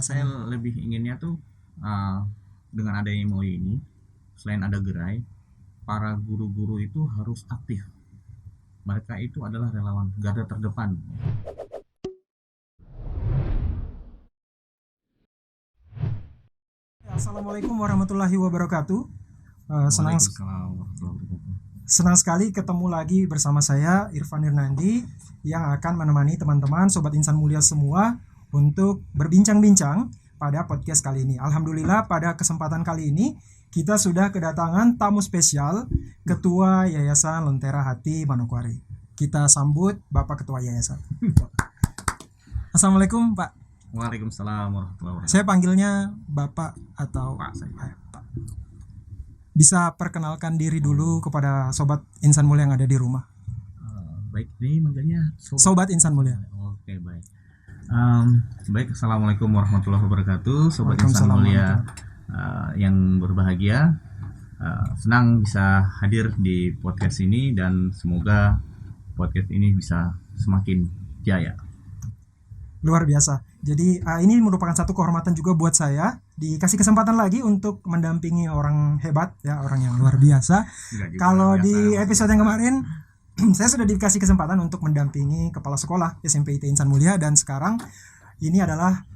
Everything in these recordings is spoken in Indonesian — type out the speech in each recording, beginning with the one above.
saya alasannya? lebih inginnya tuh dengan adanya MOU ini, selain ada gerai, para guru-guru itu harus aktif. Mereka itu adalah relawan garda terdepan. Assalamualaikum warahmatullahi wabarakatuh. Senang Waalaikumsalam warahmatullahi wabarakatuh. senang sekali ketemu lagi bersama saya Irfan Irnandi yang akan menemani teman-teman Sobat Insan Mulia semua untuk berbincang-bincang pada podcast kali ini. Alhamdulillah pada kesempatan kali ini kita sudah kedatangan tamu spesial Ketua Yayasan Lentera Hati Manokwari. Kita sambut Bapak Ketua Yayasan. Assalamualaikum Pak. Waalaikumsalam warahmatullahi wabarakatuh. Saya panggilnya Bapak atau Pak saya. Pak. Bisa perkenalkan diri dulu kepada Sobat Insan Mulia yang ada di rumah. Baik, ini manggilnya Sobat Insan Mulia. Oke, baik. Baik, assalamualaikum warahmatullahi wabarakatuh, Sobat Insan Waalaikumsalam Mulia yang berbahagia. Senang bisa hadir di podcast ini dan semoga podcast ini bisa semakin jaya. Luar biasa. Jadi ini merupakan satu kehormatan juga buat saya dikasih kesempatan lagi untuk mendampingi orang hebat ya, orang yang luar biasa. Kalau di episode yang kemarin saya sudah dikasih kesempatan untuk mendampingi kepala sekolah SMP IT Insan Mulia dan sekarang ini adalah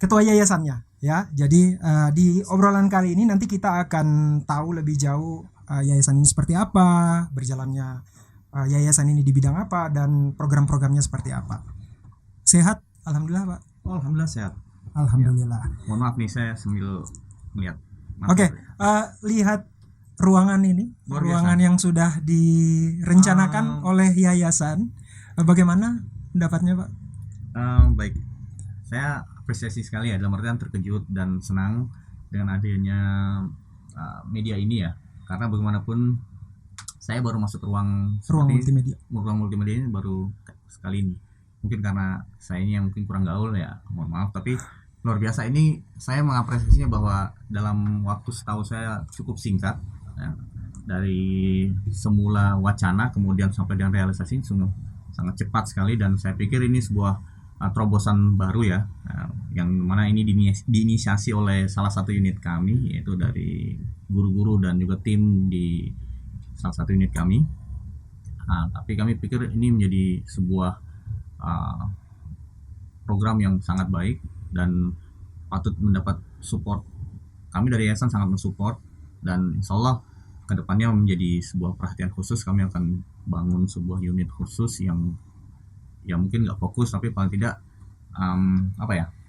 ketua yayasannya ya. Jadi di obrolan kali ini nanti kita akan tahu lebih jauh yayasan ini seperti apa, berjalannya yayasan ini di bidang apa dan program-programnya seperti apa. Sehat? Alhamdulillah Pak. Oh, alhamdulillah sehat. Alhamdulillah. Ya. Mohon maaf nih saya sambil melihat. Oke, lihat ruangan ini, ruangan yang sudah direncanakan oleh yayasan. Bagaimana pendapatnya Pak? Baik, saya apresiasi sekali ya, dalam artian terkejut dan senang dengan adanya media ini ya, karena bagaimanapun saya baru masuk ruang multimedia ini baru sekali ini. Mungkin karena saya ini yang mungkin kurang gaul ya, mohon maaf, tapi luar biasa ini saya mengapresiasinya bahwa dalam waktu setahu saya cukup singkat ya, dari semula wacana kemudian sampai dengan realisasi sungguh sangat cepat sekali, dan saya pikir ini sebuah terobosan baru ya, yang mana ini diinisiasi oleh salah satu unit kami, yaitu dari guru-guru dan juga tim di salah satu unit kami. Tapi kami pikir ini menjadi sebuah program yang sangat baik dan patut mendapat support. Kami dari yayasan sangat mensupport, dan insya Allah kedepannya menjadi sebuah perhatian khusus. Kami akan bangun sebuah unit khusus yang ya mungkin nggak fokus tapi paling tidak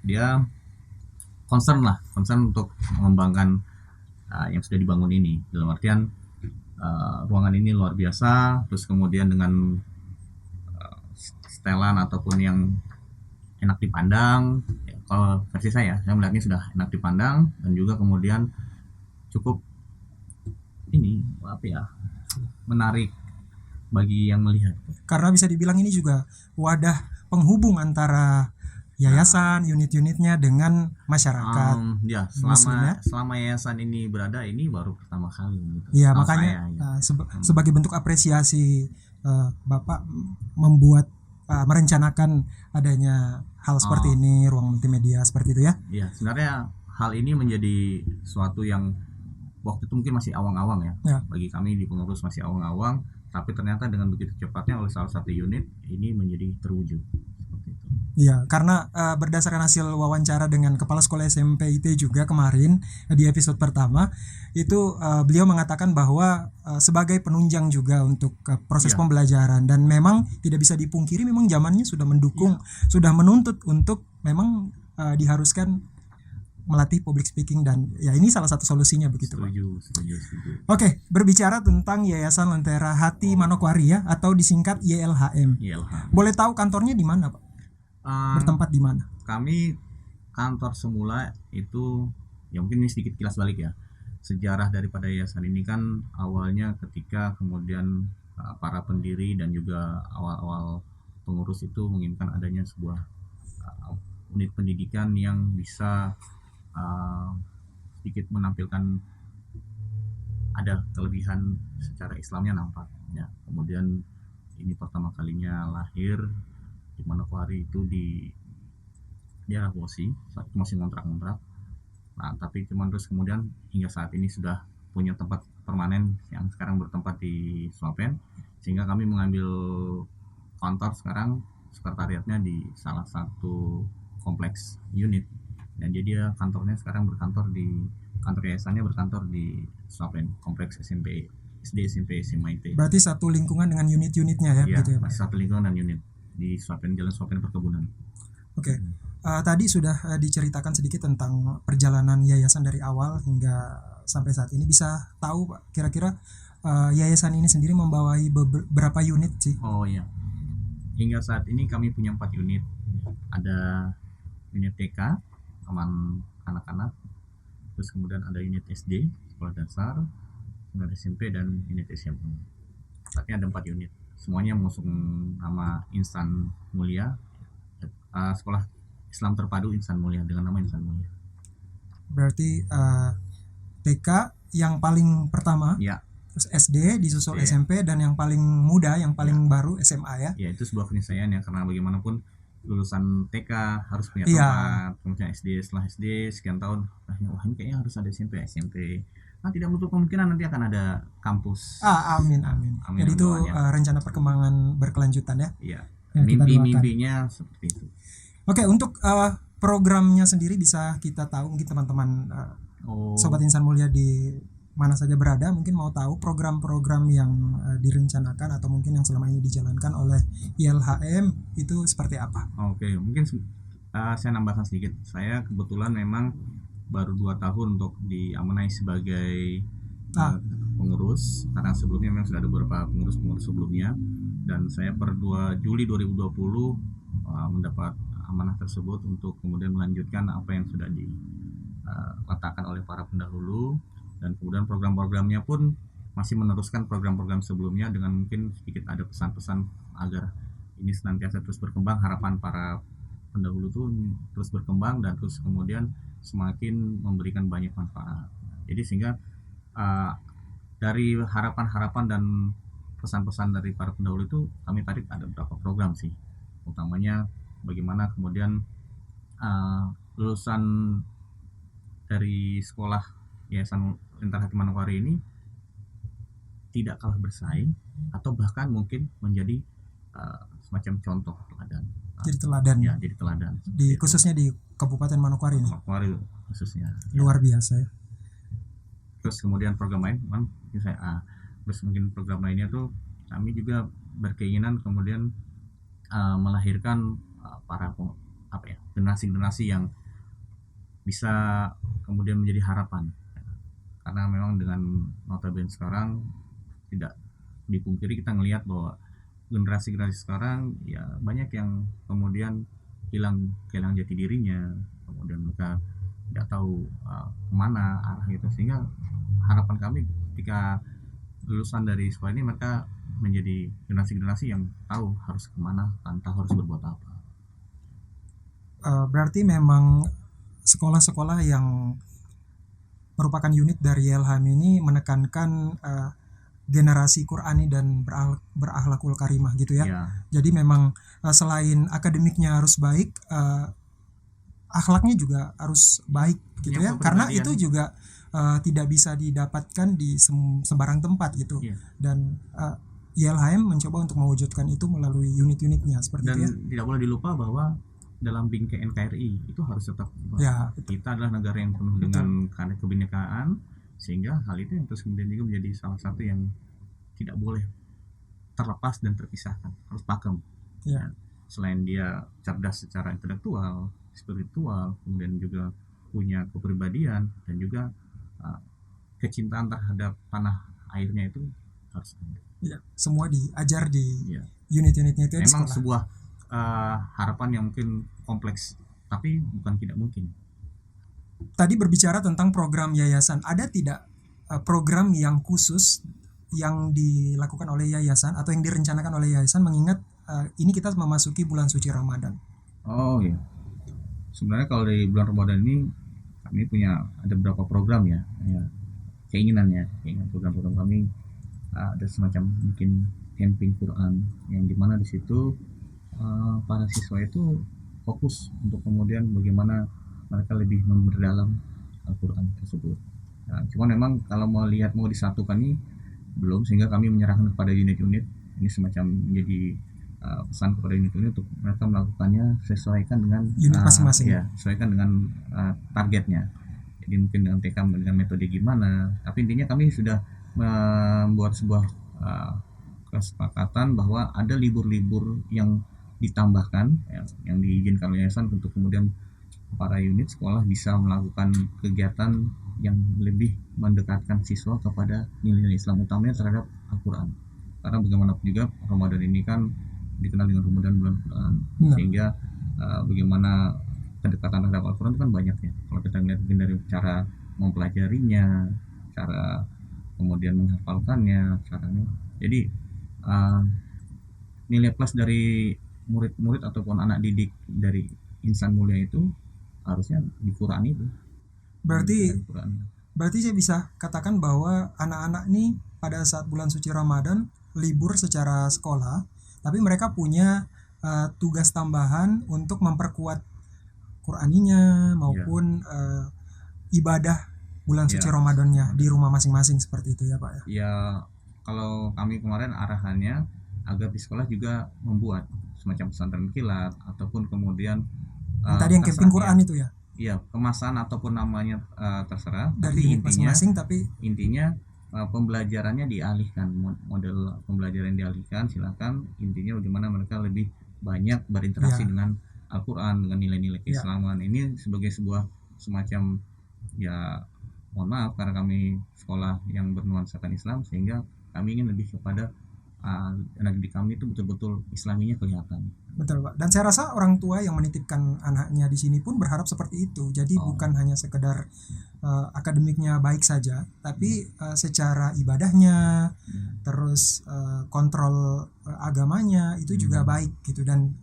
dia concern untuk mengembangkan yang sudah dibangun ini, dalam artian ruangan ini luar biasa, terus kemudian dengan setelan ataupun yang enak dipandang. Kalau versi saya melihatnya sudah enak dipandang dan juga kemudian cukup menarik bagi yang melihat. Karena bisa dibilang ini juga wadah penghubung antara yayasan, unit-unitnya dengan masyarakat. Ya, selama yayasan ini berada, ini baru pertama kali. Gitu. Ya, makanya sebagai bentuk apresiasi Bapak membuat merencanakan adanya hal seperti ini, ruang multimedia seperti itu ya. Iya, sebenarnya hal ini menjadi suatu yang waktu itu mungkin masih awang-awang ya. Bagi kami di pengurus masih awang-awang, tapi ternyata dengan begitu cepatnya oleh salah satu unit ini menjadi terwujud. Iya, karena berdasarkan hasil wawancara dengan Kepala Sekolah SMP IT juga kemarin di episode pertama itu beliau mengatakan bahwa sebagai penunjang juga untuk proses pembelajaran, dan memang tidak bisa dipungkiri memang zamannya sudah mendukung, sudah menuntut untuk memang diharuskan melatih public speaking, dan ya ini salah satu solusinya begitu. Setuju. Oke, berbicara tentang Yayasan Lentera Hati Manokwari ya, atau disingkat YLHM. Boleh tahu kantornya di mana Pak? Bertempat di mana? Kami kantor semula itu ya mungkin ini sedikit kilas balik ya. Sejarah daripada yayasan ini kan awalnya ketika kemudian para pendiri dan juga awal-awal pengurus itu menginginkan adanya sebuah unit pendidikan yang bisa sedikit menampilkan ada kelebihan secara Islamnya nampak ya. Kemudian ini pertama kalinya lahir di Manokwari itu di daerah Bosi, saat itu masih ngontrak-ngontrak. Nah, tapi cuman terus kemudian hingga saat ini sudah punya tempat permanen yang sekarang bertempat di Swapen, sehingga kami mengambil kantor sekarang, sekretariatnya di salah satu kompleks unit, dan jadi dia kantornya sekarang berkantor di kantor yayasannya berkantor di Swapen, kompleks SMP SD SMP SMA IT. Berarti satu lingkungan dengan unit-unitnya ya, Iya, gitu ya Pak? masih satu lingkungan dan unit di Swapen, Jalan Swapen Perkebunan. Oke. Tadi sudah diceritakan sedikit tentang perjalanan yayasan dari awal hingga sampai saat ini. Bisa tahu Pak, kira-kira yayasan ini sendiri membawahi berapa unit sih? Oh iya, hingga saat ini kami punya 4 unit. Ada unit TK, aman anak-anak, terus kemudian ada unit SD, sekolah dasar, unit SMP, dan unit SMA. Tapi ada 4 unit, semuanya mengusung nama Insan Mulia, sekolah Islam terpadu Insan Mulia, dengan nama Insan Mulia. Berarti TK yang paling pertama, Ya, terus SD disusul SD. SMP, dan yang paling muda, yang paling baru SMA ya. Ya, itu sebuah keniscayaan ya, karena bagaimanapun lulusan TK harus punya Iya. tempat, kemudian SD, setelah SD sekian tahun, wah ini kayaknya harus ada SMP. Nah, tidak menutup kemungkinan nanti akan ada kampus. Amin. Amin, Jadi itu doanya. rencana perkembangan berkelanjutan ya. Iya, Yang kita doakan. mimpinya seperti itu. Oke, untuk programnya sendiri bisa kita tahu, mungkin teman-teman Sobat Insan Mulia di mana saja berada mungkin mau tahu program-program yang direncanakan atau mungkin yang selama ini dijalankan oleh ILHM itu seperti apa? Oke, mungkin saya nambahkan sedikit. Saya kebetulan memang baru 2 tahun untuk diamanai sebagai pengurus, karena sebelumnya memang sudah ada beberapa pengurus sebelumnya, dan saya per 2 Juli 2020 mendapat amanah tersebut untuk kemudian melanjutkan apa yang sudah diletakkan oleh para pendahulu, dan kemudian program-programnya pun masih meneruskan program-program sebelumnya dengan mungkin sedikit ada pesan-pesan agar ini senantiasa terus berkembang. Harapan para pendahulu itu terus berkembang dan terus kemudian semakin memberikan banyak manfaat. Jadi sehingga dari harapan-harapan dan pesan-pesan dari para pendahulu itu kami tarik ada beberapa program sih, utamanya bagaimana kemudian lulusan dari sekolah Yayasan Lintar Hati Manokwari ini tidak kalah bersaing atau bahkan mungkin menjadi semacam contoh teladan. Jadi teladan. Ya, jadi teladan. Khususnya di Kabupaten Manokwari ini. Manokwari khususnya. Luar biasa ya. Terus kemudian program lain, terus mungkin program lainnya tuh kami juga berkeinginan kemudian melahirkan para generasi-generasi yang bisa kemudian menjadi harapan, karena memang dengan notabene sekarang tidak dipungkiri kita ngelihat bahwa generasi-generasi sekarang ya banyak yang kemudian kehilangan jati dirinya, kemudian mereka tidak tahu kemana arah itu, sehingga harapan kami ketika lulusan dari sekolah ini mereka menjadi generasi-generasi yang tahu harus kemana dan tahu harus berbuat apa. Berarti memang sekolah-sekolah yang merupakan unit dari YLHM ini menekankan generasi Qurani dan berakhlakul karimah gitu ya. Jadi memang selain akademiknya harus baik, akhlaknya juga harus baik gitu ya. Karena itu juga tidak bisa didapatkan di sembarang tempat gitu. Dan YLHM mencoba untuk mewujudkan itu melalui unit-unitnya seperti itu ya. Dan tidak boleh dilupa bahwa dalam bingkai NKRI itu harus tetap kita adalah negara yang penuh dengan kebinekaan, sehingga hal itu yang terus kemudian juga menjadi salah satu yang tidak boleh terlepas dan terpisahkan, harus pakem. Selain dia cerdas secara intelektual, spiritual, kemudian juga punya kepribadian dan juga kecintaan terhadap tanah airnya itu harus ada. Semua diajar di unit-unitnya itu. Memang sebuah harapan yang mungkin kompleks, tapi bukan tidak mungkin. Tadi berbicara tentang program yayasan, ada tidak program yang khusus yang dilakukan oleh yayasan atau yang direncanakan oleh yayasan mengingat ini kita memasuki bulan suci Ramadan? Oh iya, sebenarnya kalau di bulan Ramadan ini kami punya ada beberapa program ya keinginan program-program kami, ada semacam mungkin camping Quran yang dimana di situ para siswa itu fokus untuk kemudian bagaimana mereka lebih memperdalam Al-Quran tersebut. Nah, cuman memang kalau mau disatukan ini belum, sehingga kami menyerahkan kepada unit-unit ini semacam menjadi pesan kepada unit-unit untuk mereka melakukannya sesuaikan dengan unit masing-masing. Ya, sesuaikan dengan targetnya. Jadi mungkin dengan TK dengan metode gimana, tapi intinya kami sudah membuat sebuah kesepakatan bahwa ada libur-libur yang ditambahkan yang diizinkan oleh yayasan untuk kemudian para unit sekolah bisa melakukan kegiatan yang lebih mendekatkan siswa kepada nilai-nilai Islam, utamanya terhadap Al-Quran. Karena bagaimanapun juga Ramadan ini kan dikenal dengan Ramadan bulan Quran, sehingga bagaimana kedekatan terhadap Al-Quran itu kan banyak ya. Kalau kita lihat mungkin dari cara mempelajarinya, cara kemudian menghafalkannya, caranya. Jadi nilai plus dari murid-murid ataupun anak didik dari insan mulia itu harusnya di Quran itu. Berarti saya bisa katakan bahwa anak-anak nih pada saat bulan suci Ramadan libur secara sekolah, tapi mereka punya tugas tambahan untuk memperkuat Quraninya maupun ibadah bulan suci Ramadannya di rumah masing-masing, seperti itu ya Pak ya. Ya, kalau kami kemarin arahannya agar di sekolah juga membuat semacam pesantren kilat ataupun kemudian tadi yang camping Quran itu ya. Iya, kemasan ataupun namanya terserah. Dari masing-masing, tapi intinya pembelajarannya dialihkan, model pembelajaran dialihkan. Silakan, intinya bagaimana mereka lebih banyak berinteraksi dengan Al-Quran, dengan nilai-nilai keislaman. Ini sebagai sebuah semacam ya, mohon maaf karena kami sekolah yang bernuansakan Islam, sehingga kami ingin lebih kepada anak didik kami itu betul-betul Islaminya kelihatan. Betul Pak. Dan saya rasa orang tua yang menitipkan anaknya di sini pun berharap seperti itu. Jadi bukan hanya sekedar akademiknya baik saja, tapi secara ibadahnya, terus kontrol agamanya itu juga baik gitu. Dan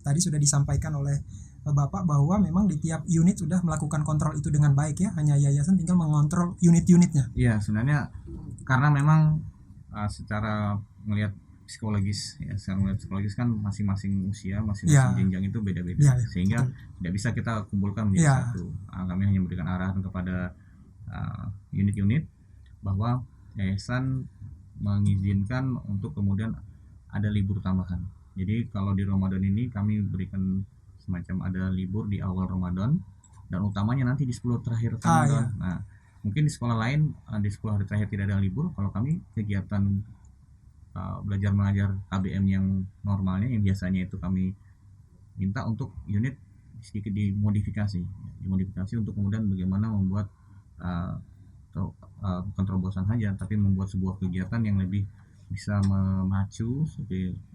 tadi sudah disampaikan oleh Bapak bahwa memang di tiap unit sudah melakukan kontrol itu dengan baik ya. Hanya yayasan tinggal mengontrol unit-unitnya. Iya, sebenarnya karena memang secara melihat psikologis ya, secara melihat psikologis kan masing-masing usia, masing-masing jenjang itu beda-beda, sehingga tidak bisa kita kumpulkan menjadi satu. Kami hanya memberikan arahan kepada unit-unit bahwa yayasan mengizinkan untuk kemudian ada libur tambahan. Jadi kalau di Ramadan ini kami berikan semacam ada libur di awal Ramadan dan utamanya nanti di 10 terakhir Ramadan. Nah, mungkin di sekolah lain di 10 hari terakhir tidak ada libur. Kalau kami kegiatan belajar mengajar KBM yang normalnya, yang biasanya itu kami minta untuk unit sedikit dimodifikasi untuk kemudian bagaimana membuat bukan terobosan saja, tapi membuat sebuah kegiatan yang lebih bisa memacu,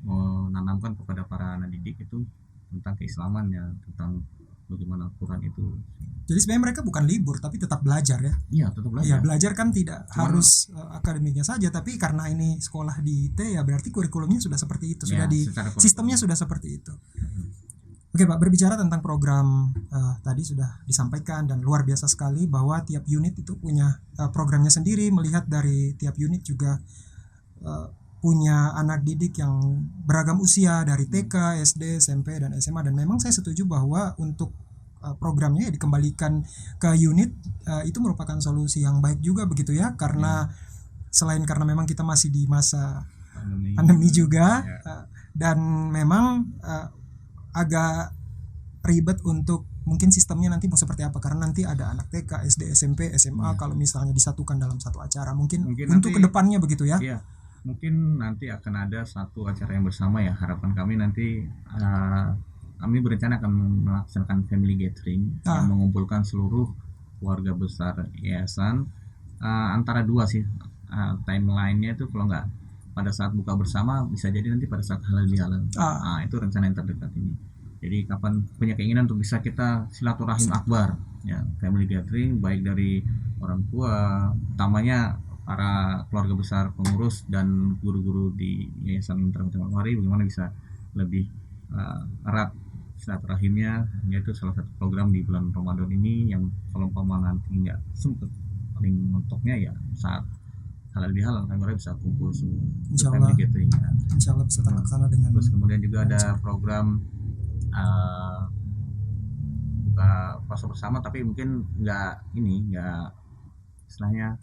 menanamkan kepada para anak didik itu tentang keislamannya, tentang bagaimana Al-Quran itu. Jadi sebenarnya mereka bukan libur tapi tetap belajar ya. Iya, tetap belajar. Iya, belajar kan tidak harus akademiknya saja, tapi karena ini sekolah di IT ya berarti kurikulumnya sudah seperti itu, sudah di sistemnya sudah seperti itu. Oke Pak, berbicara tentang program tadi sudah disampaikan dan luar biasa sekali bahwa tiap unit itu punya programnya sendiri, melihat dari tiap unit juga punya anak didik yang beragam usia dari TK, SD, SMP, dan SMA. Dan memang saya setuju bahwa untuk programnya dikembalikan ke unit itu merupakan solusi yang baik juga begitu ya, karena selain karena memang kita masih di masa pandemi juga dan memang agak ribet untuk mungkin sistemnya nanti mau seperti apa, karena nanti ada anak TK, SD, SMP, SMA kalau misalnya disatukan dalam satu acara mungkin untuk kedepannya begitu ya. Mungkin nanti akan ada satu acara yang bersama ya, harapan kami nanti kami berencana akan melaksanakan family gathering yang mengumpulkan seluruh keluarga besar yayasan, antara dua sih timelinenya itu, kalau nggak pada saat buka bersama bisa jadi nanti pada saat halal bihalal. Itu rencana yang terdekat ini. Jadi kapan punya keinginan untuk bisa kita silaturahim akbar ya, family gathering baik dari orang tua, utamanya para keluarga besar pengurus dan guru-guru di Yayasan Terang Mari, bagaimana bisa lebih erat silaturahimnya. Yaitu salah satu program di bulan Ramadan ini yang kalau umpama nanti nggak sempet, paling mentoknya ya saat halal bihalal kan bisa kumpul semua. Insya Allah bisa terlaksana dengan. Terus kemudian juga ada program buka puasa bersama, tapi mungkin nggak istilahnya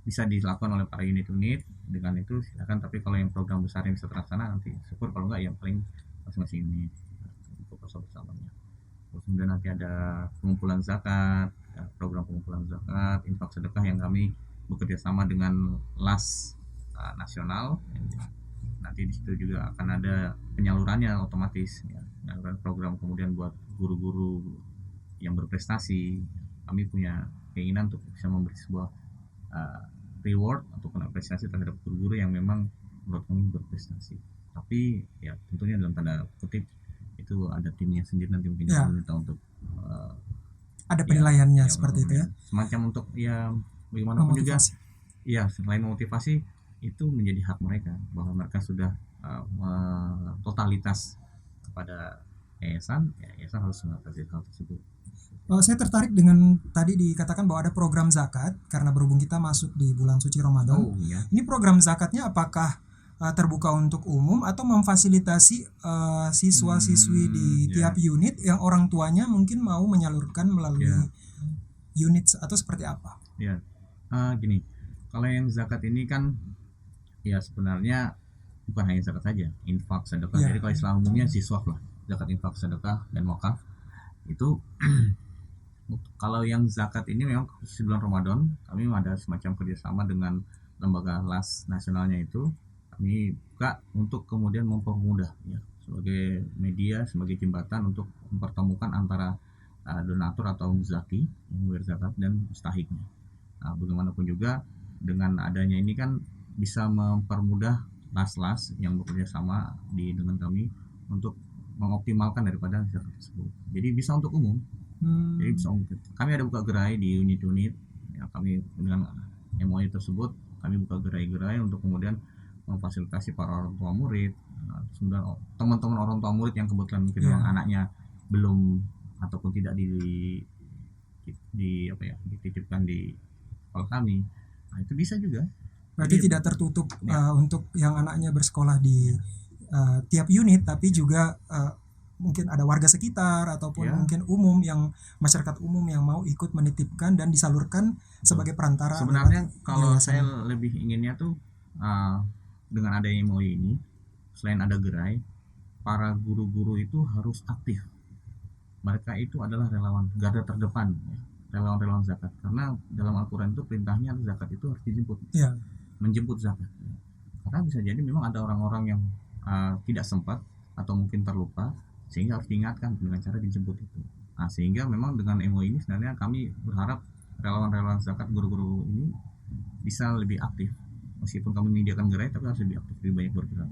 bisa dilakukan oleh para unit-unit. Dengan itu silakan, tapi kalau yang program besar yang bisa terlaksana nanti syukur, kalau nggak yang paling masing-masing unit untuk puasa bersamanya. Terus kemudian nanti ada pengumpulan zakat, program pengumpulan zakat, infak sedekah yang kami bekerja sama dengan LAS nasional. Nanti di situ juga akan ada penyalurannya otomatis, ya, penyaluran program. Kemudian buat guru-guru yang berprestasi, kami punya keinginan untuk bisa memberi sebuah reward ataupun apresiasi terhadap guru-guru yang memang menurut kami berprestasi. Tapi ya tentunya dalam tanda kutip itu ada timnya sendiri, nanti mungkin Ya. kita untuk Ada penilaiannya ya, seperti itu ya. semacam untuk ya bagaimanapun juga Memotivasi. ya, selain memotivasi, itu menjadi hak mereka bahwa mereka sudah totalitas kepada yayasan, ya, yayasan harus mengatasi hal tersebut. Saya tertarik dengan tadi dikatakan bahwa ada program zakat karena berhubung kita masuk di bulan suci Ramadan. Oh iya, Ini program zakatnya apakah terbuka untuk umum atau memfasilitasi siswa-siswi di ya. tiap unit yang orang tuanya mungkin mau menyalurkan melalui Ya. unit atau seperti apa? Ya, gini, kalau yang zakat ini kan ya sebenarnya bukan hanya zakat saja, infak sedekah. Ya. Jadi kalau istilah umumnya siswaf lah, zakat, infak, sedekah, dan wakaf. Itu kalau yang zakat ini memang khusus bulan Ramadan, kami ada semacam kerjasama dengan lembaga LAS nasionalnya itu. Kami buka untuk kemudian mempermudah, ya, sebagai media, sebagai jembatan untuk mempertemukan antara donatur atau muzaki yang membayar zakat dan mustahiknya. Bagaimanapun juga dengan adanya ini kan bisa mempermudah las-las yang bekerja sama dengan kami untuk mengoptimalkan daripada zakat tersebut. Jadi bisa untuk umum. Jadi bisa untuk, kami ada buka gerai di unit-unit, ya, kami dengan MOI tersebut kami buka gerai-gerai untuk kemudian memfasilitasi para orang tua murid, teman-teman orang tua murid yang kebetulan mungkin anaknya belum ataupun tidak dititipkan di sekolah kami. Nah, itu bisa juga. Berarti tidak tertutup untuk yang anaknya bersekolah di tiap unit, tapi juga mungkin ada warga sekitar ataupun mungkin umum, yang masyarakat umum yang mau ikut menitipkan dan disalurkan sebagai perantara. Sebenarnya kalau saya lebih inginnya tuh dengan adanya MOI ini, selain ada gerai, para guru-guru itu harus aktif. Mereka itu adalah relawan garda terdepan, ya, relawan-relawan zakat. Karena dalam Al-Quran itu perintahnya zakat itu harus dijemput, menjemput zakat. Karena bisa jadi memang ada orang-orang yang tidak sempat atau mungkin terlupa, sehingga harus diingatkan dengan cara dijemput itu. Sehingga memang dengan MOI ini sebenarnya kami berharap relawan-relawan zakat guru-guru ini bisa lebih aktif. Meskipun kami menyediakan gerai, tapi harus lebih aktif, lebih banyak bergerak.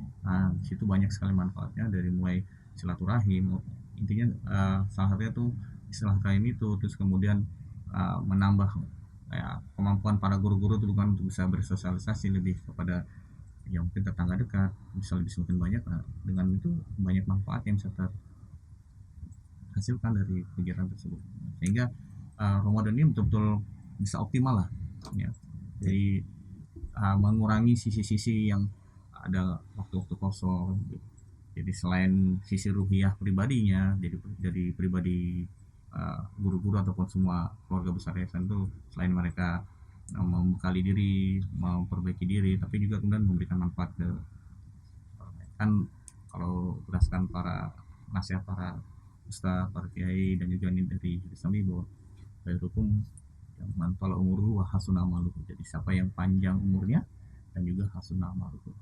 Di situ banyak sekali manfaatnya, dari mulai silaturahim, intinya salah satunya tuh silaturahim itu, terus kemudian menambah kemampuan para guru-guru itu bukan untuk bisa bersosialisasi lebih kepada yang mungkin tetangga dekat, bisa lebih semakin banyak. Dengan itu banyak manfaat yang bisa terhasilkan dari kegiatan tersebut, sehingga Ramadan ini betul-betul bisa optimal lah, ya. Jadi mengurangi sisi-sisi yang ada waktu-waktu kosong. Jadi selain sisi ruhiyah pribadinya, jadi pribadi guru-guru ataupun semua keluarga besar yayasan itu, selain mereka membekali diri, memperbaiki diri, tapi juga kemudian memberikan manfaat ke kan. Kalau berdasarkan para nasihat para ustaz, para kiai, dan juga ini dari Islami, bahwa dari hukum yang mantala umuru wa hasuna amaluhu. Jadi siapa yang panjang umurnya dan juga hasuna amaluhu,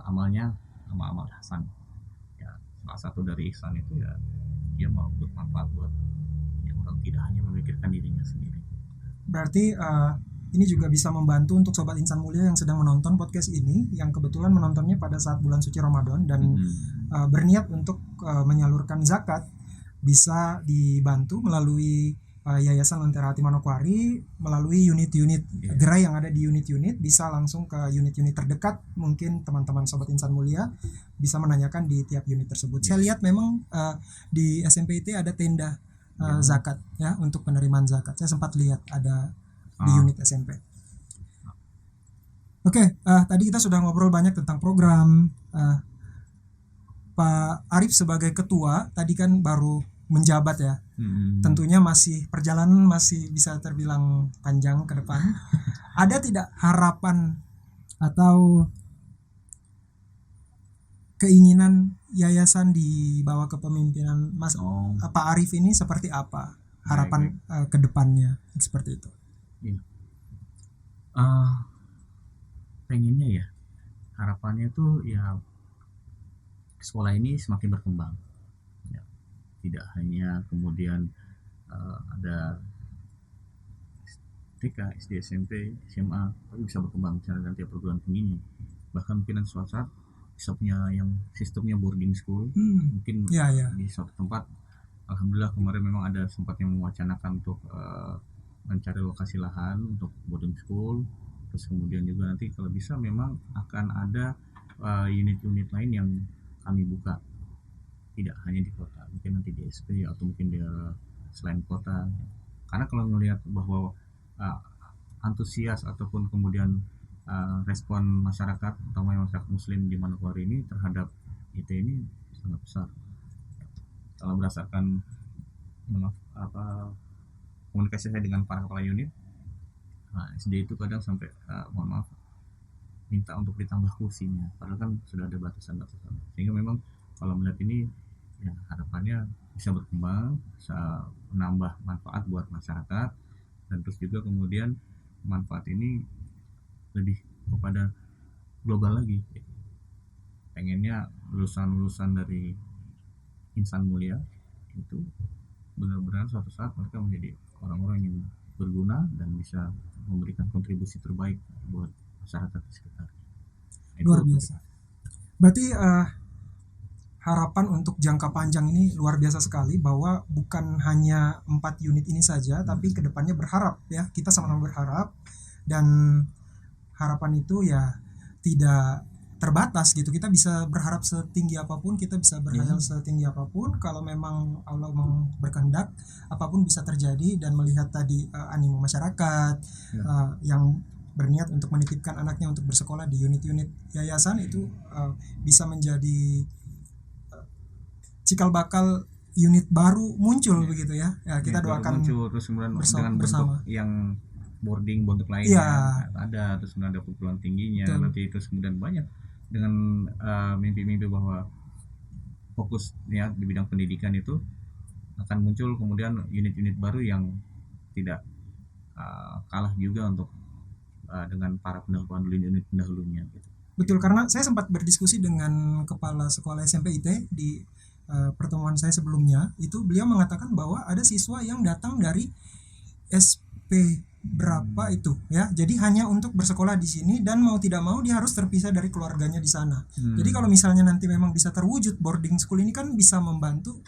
amalnya amal hasan. Ya, salah satu dari ihsan itu ya dia mau bermanfaat buat yang orang, tidak hanya memikirkan dirinya sendiri. Berarti ini juga bisa membantu untuk sobat insan mulia yang sedang menonton podcast ini, yang kebetulan menontonnya pada saat bulan suci Ramadan dan berniat untuk menyalurkan zakat, bisa dibantu melalui Yayasan Lentera Hati Manokwari, melalui unit-unit gerai yang ada di unit-unit. Bisa langsung ke unit-unit terdekat, mungkin teman-teman sobat insan mulia bisa menanyakan di tiap unit tersebut. Saya lihat memang di SMPT ada tenda zakat, ya, untuk penerimaan zakat. Saya sempat lihat ada di unit SMP. Oke, tadi kita sudah ngobrol banyak tentang program Pak Arif sebagai ketua tadi kan baru menjabat ya. Tentunya masih perjalanan masih bisa terbilang panjang ke depan. Ada tidak harapan atau keinginan yayasan di bawah kepemimpinan Mas Pak Arif ini seperti apa? Harapan ke depannya seperti itu. Iya. Pengennya ya, harapannya tuh ya sekolah ini semakin berkembang ya. Tidak hanya kemudian ada TK, SD, SMP, SMA, tapi bisa berkembang misalnya nanti perguruan tingginya, bahkan mungkin suatu saat bisa punya yang sistemnya boarding school. Mungkin di suatu tempat, alhamdulillah kemarin memang ada sempat yang mewacanakan untuk mencari lokasi lahan untuk boarding school. Terus kemudian juga nanti kalau bisa memang akan ada unit-unit lain yang kami buka, tidak hanya di kota, mungkin nanti di SP atau mungkin di selain kota. Karena kalau melihat bahwa antusias ataupun kemudian respon masyarakat, terutama masyarakat muslim di Manokwari ini terhadap IT ini sangat besar. Kalau berdasarkan komunikasi saya dengan para kepala unit, SD itu kadang sampai mohon maaf minta untuk ditambah kursinya, padahal kan sudah ada batasan-batasan. Sehingga memang kalau melihat ini ya harapannya bisa berkembang, bisa menambah manfaat buat masyarakat, dan terus juga kemudian manfaat ini lebih kepada global lagi. Pengennya lulusan-lulusan dari insan mulia itu benar-benar suatu saat mereka menjadi orang-orang yang berguna dan bisa memberikan kontribusi terbaik buat masyarakat di sekitar. Luar biasa. Berarti harapan untuk jangka panjang ini luar biasa sekali, bahwa bukan hanya 4 unit ini saja, tapi kedepannya berharap ya, kita sama-sama berharap, dan harapan itu ya tidak terbatas gitu. Kita bisa berharap setinggi apapun, kita bisa berhayal setinggi apapun. Kalau memang Allah berkehendak, apapun bisa terjadi. Dan melihat tadi animo masyarakat yang berniat untuk menitipkan anaknya untuk bersekolah di unit-unit yayasan itu bisa menjadi cikal bakal unit baru muncul begitu ya. Ya kita doakan muncul, terus kemudian dengan bersama bentuk yang boarding, bentuk lainnya ada, terus kemudian ada perguruan tingginya. Betul. Nanti terus kemudian banyak dengan mimpi-mimpi bahwa fokus ya di bidang pendidikan itu akan muncul kemudian unit-unit baru yang tidak kalah juga untuk dengan para unit pendahulunya gitu. Betul, karena saya sempat berdiskusi dengan kepala sekolah SMP IT di pertemuan saya sebelumnya, itu beliau mengatakan bahwa ada siswa yang datang dari SP berapa itu ya, jadi hanya untuk bersekolah di sini, dan mau tidak mau dia harus terpisah dari keluarganya di sana. Jadi kalau misalnya nanti memang bisa terwujud boarding school ini, kan bisa membantu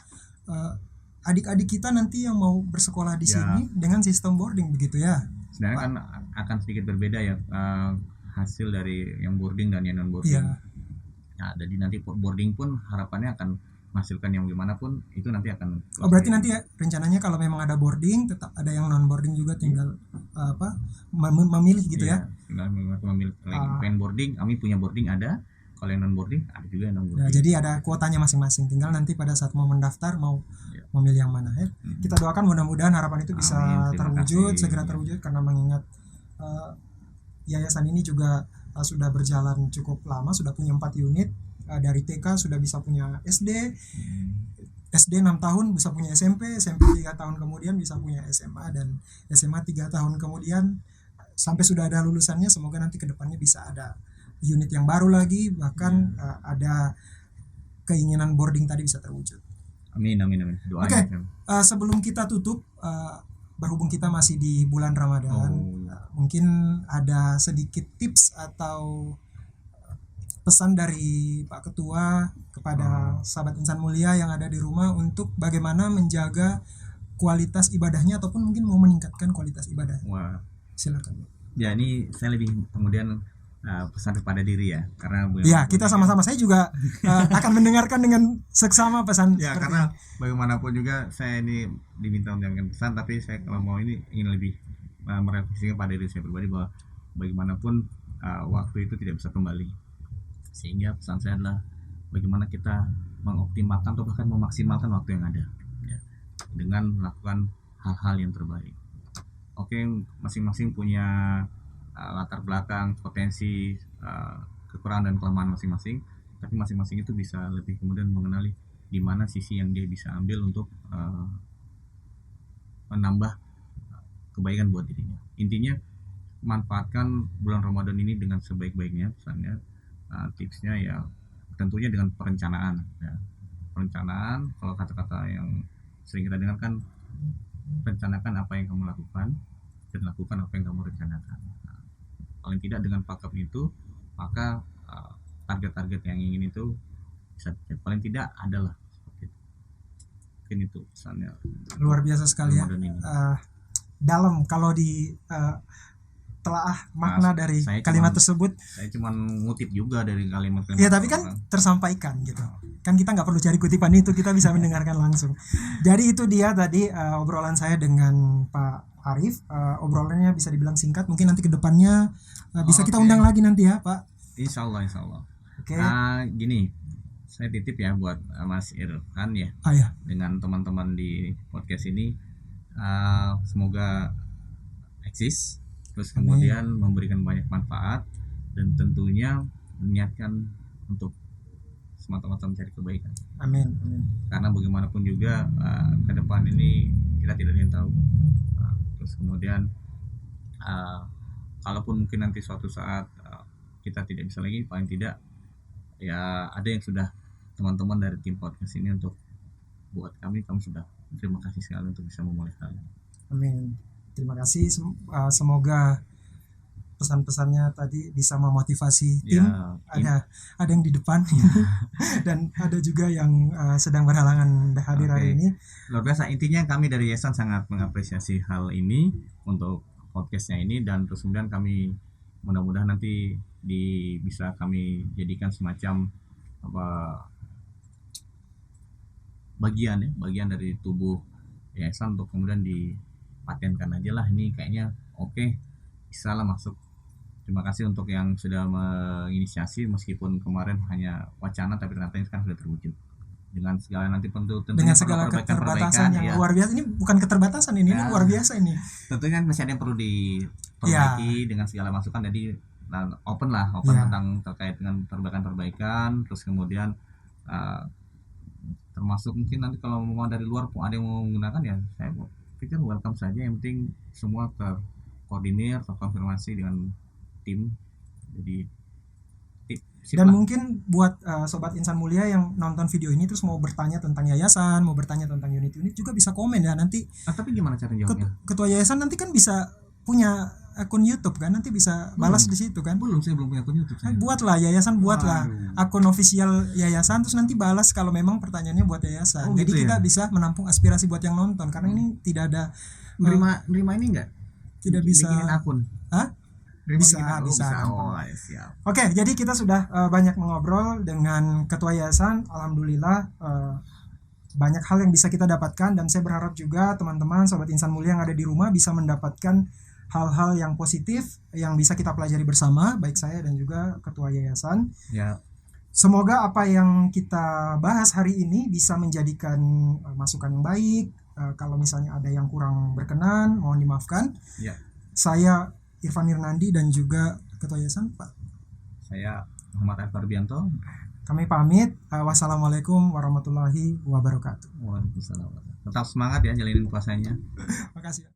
adik-adik kita nanti yang mau bersekolah di sini dengan sistem boarding begitu ya. Sebenarnya kan akan sedikit berbeda ya hasil dari yang boarding dan yang non boarding. Nah, jadi nanti boarding pun harapannya akan menghasilkan yang gimana pun itu nanti akan. Berarti nanti ya rencananya kalau memang ada boarding, tetap ada yang non boarding juga, tinggal memilih gitu ya. Tinggal memilih. Pengen boarding, kami punya boarding ada. Kalau yang non boarding ada juga yang non boarding. Ya, jadi ada kuotanya masing-masing. Tinggal nanti pada saat mau mendaftar mau memilih yang mana ya. Kita doakan mudah-mudahan harapan itu bisa terwujud, segera terwujud, karena mengingat yayasan ini juga sudah berjalan cukup lama, sudah punya 4 unit. Dari TK sudah bisa punya SD 6 tahun bisa punya SMP 3 tahun kemudian bisa punya SMA, dan SMA 3 tahun kemudian sampai sudah ada lulusannya. Semoga nanti kedepannya bisa ada unit yang baru lagi, bahkan ada keinginan boarding tadi bisa terwujud. Amin. Oke. Sebelum kita tutup, berhubung kita masih di bulan Ramadan, mungkin ada sedikit tips atau pesan dari Pak Ketua kepada sahabat insan mulia yang ada di rumah untuk bagaimana menjaga kualitas ibadahnya, ataupun mungkin mau meningkatkan kualitas ibadah. Silakan. Ya, ini saya lebih kemudian pesan kepada diri ya, karena kita sama-sama, saya juga akan mendengarkan dengan seksama pesan. Ya, karena bagaimanapun juga saya ini diminta untuk menyampaikan pesan, tapi saya kalau mau ini ingin lebih merefleksikan pada diri saya pribadi bahwa bagaimanapun waktu itu tidak bisa kembali. Sehingga pesan saya adalah bagaimana kita mengoptimalkan atau bahkan memaksimalkan waktu yang ada ya, dengan melakukan hal-hal yang terbaik. Oke, masing-masing punya latar belakang, potensi, kekurangan dan kelemahan masing-masing, tapi masing-masing itu bisa lebih kemudian mengenali di mana sisi yang dia bisa ambil untuk menambah kebaikan buat dirinya. Intinya manfaatkan bulan Ramadan ini dengan sebaik-baiknya. Pesannya, tipsnya ya tentunya dengan perencanaan ya. Perencanaan, kalau kata-kata yang sering kita dengar kan, rencanakan apa yang kamu lakukan dan lakukan apa yang kamu rencanakan. Nah, paling tidak dengan pakem itu, maka target-target yang ingin itu bisa paling tidak adalah seperti itu. Mungkin itu pesannya. Luar biasa sekali ya. Ramadan ini. Dalam kalau di telaah makna dari kalimat tersebut. Saya cuma ngutip juga dari kalimat-kalimat. Ya tapi kan tersampaikan gitu. Kan kita nggak perlu cari kutipan itu, kita bisa mendengarkan langsung. Jadi itu dia tadi obrolan saya dengan Pak Arif. Obrolannya bisa dibilang singkat. Mungkin nanti kedepannya bisa kita undang lagi nanti ya Pak. Insya Allah. Oke. Gini, saya titip ya buat Mas Irfan ya. Ya. Dengan teman-teman di podcast ini, semoga eksis. Terus kemudian memberikan banyak manfaat dan tentunya meniatkan untuk semata-mata mencari kebaikan. Amin. Karena bagaimanapun juga ke depan ini kita tidak ada yang tahu. Terus kemudian kalaupun mungkin nanti suatu saat kita tidak bisa lagi, paling tidak ya ada yang sudah teman-teman dari tim podcast ini untuk buat kami sudah terima kasih sekali untuk bisa memulai kalian. Amin. Terima kasih, semoga pesan-pesannya tadi bisa memotivasi tim. Ada yang di depan dan ada juga yang sedang berhalangan hadir hari ini. Luar biasa. Intinya kami dari Yayasan sangat mengapresiasi hal ini untuk podcastnya ini, dan terus kemudian kami mudah-mudahan nanti bisa kami jadikan semacam bagian dari tubuh Yayasan untuk kemudian patenkan aja lah, ini kayaknya oke, bisa lah masuk. Terima kasih untuk yang sudah menginisiasi, meskipun kemarin hanya wacana tapi ternyata ini sekarang sudah terwujud dengan segala nanti dengan segala keterbatasan yang luar biasa. Ini bukan keterbatasan ini luar biasa ini. Tentunya masih ada yang perlu diperbaiki dengan segala masukan, jadi open tentang terkait dengan perbaikan. Terus kemudian termasuk mungkin nanti kalau mau dari luar ada yang mau menggunakan, ya saya pikir welcome saja, yang penting semua terkoordinir, terkonfirmasi dengan tim. Jadi dan mungkin buat sobat Insan Mulia yang nonton video ini terus mau bertanya tentang yayasan, mau bertanya tentang unit-unit, juga bisa komen ya nanti. Tapi gimana cara jawabnya? Ketua yayasan nanti kan bisa punya akun YouTube kan, nanti bisa balas di situ kan. Saya belum punya akun YouTube. Buatlah akun official yayasan, terus nanti balas kalau memang pertanyaannya buat yayasan. Jadi gitu kita bisa menampung aspirasi buat yang nonton, karena ini tidak ada nerima ini enggak? Tidak bisa bikinin akun. Bisa. Siap. Oke, jadi kita sudah banyak mengobrol dengan ketua yayasan. Alhamdulillah banyak hal yang bisa kita dapatkan, dan saya berharap juga teman-teman sobat Insan Mulia yang ada di rumah bisa mendapatkan hal-hal yang positif yang bisa kita pelajari bersama, baik saya dan juga ketua yayasan. Ya. Semoga apa yang kita bahas hari ini bisa menjadikan masukan yang baik. Kalau misalnya ada yang kurang berkenan, mohon dimaafkan. Ya. Saya Irfan Irnandi dan juga ketua yayasan Pak. Saya Muhammad Akbar Bianto. Kami pamit. Wassalamualaikum warahmatullahi wabarakatuh. Waalaikumsalam. Tetap semangat ya jalanin puasanya. Makasih.